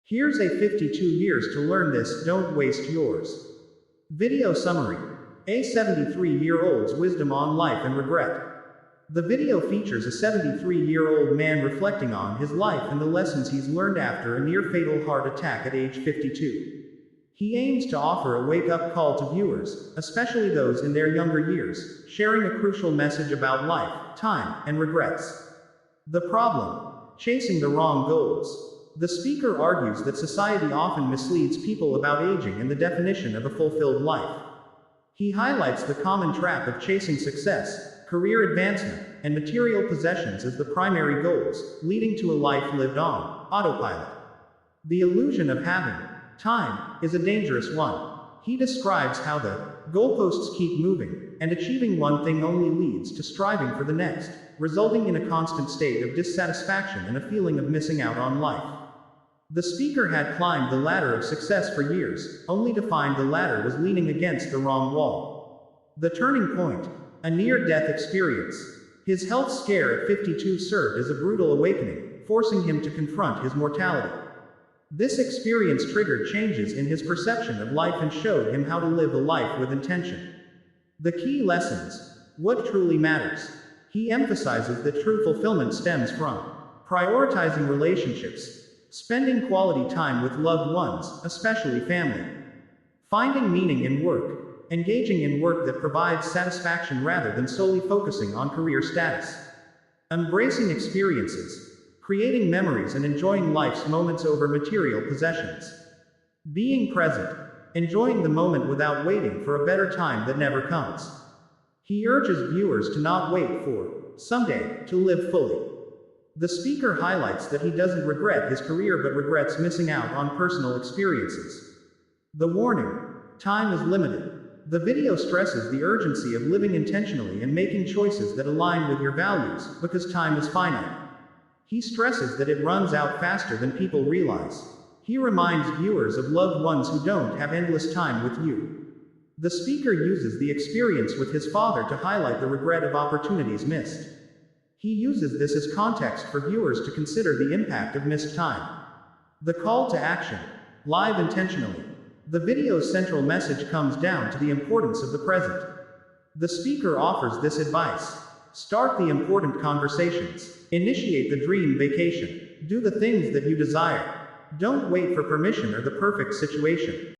Here's a 52 years to learn this, don't waste yours. Video summary. A 73-year-old's wisdom on life and regret. The video features a 73-year-old man reflecting on his life and the lessons he's learned after a near-fatal heart attack at age 52. He aims to offer a wake-up call to viewers, especially those in their younger years, sharing a crucial message about life, time, and regrets. The problem: chasing the wrong goals. The speaker argues that society often misleads people about aging and the definition of a fulfilled life. He highlights the common trap of chasing success, career advancement, and material possessions as the primary goals, leading to a life lived on autopilot. The illusion of having time is a dangerous one. He describes how the goalposts keep moving, and achieving one thing only leads to striving for the next, resulting in a constant state of dissatisfaction and a feeling of missing out on life. The speaker had climbed the ladder of success for years, only to find the ladder was leaning against the wrong wall. The turning point: a near-death experience. His health scare at 52 served as a brutal awakening, forcing him to confront his mortality. This experience triggered changes in his perception of life and showed him how to live a life with intention. The key lessons: what truly matters. He emphasizes that true fulfillment stems from prioritizing relationships, spending quality time with loved ones, especially family, finding meaning in work, engaging in work that provides satisfaction rather than solely focusing on career status, embracing experiences, creating memories and enjoying life's moments over material possessions, being present, enjoying the moment without waiting for a better time that never comes. He urges viewers to not wait for someday to live fully. The speaker highlights that he doesn't regret his career but regrets missing out on personal experiences. The warning: time is limited. The video stresses the urgency of living intentionally and making choices that align with your values, because time is finite. He stresses that it runs out faster than people realize. He reminds viewers of loved ones who don't have endless time with you. The speaker uses the experience with his father to highlight the regret of opportunities missed. He uses this as context for viewers to consider the impact of missed time. The call to action: live intentionally. The video's central message comes down to the importance of the present. The speaker offers this advice: start the important conversations, initiate the dream vacation, do the things that you desire. Don't wait for permission or the perfect situation.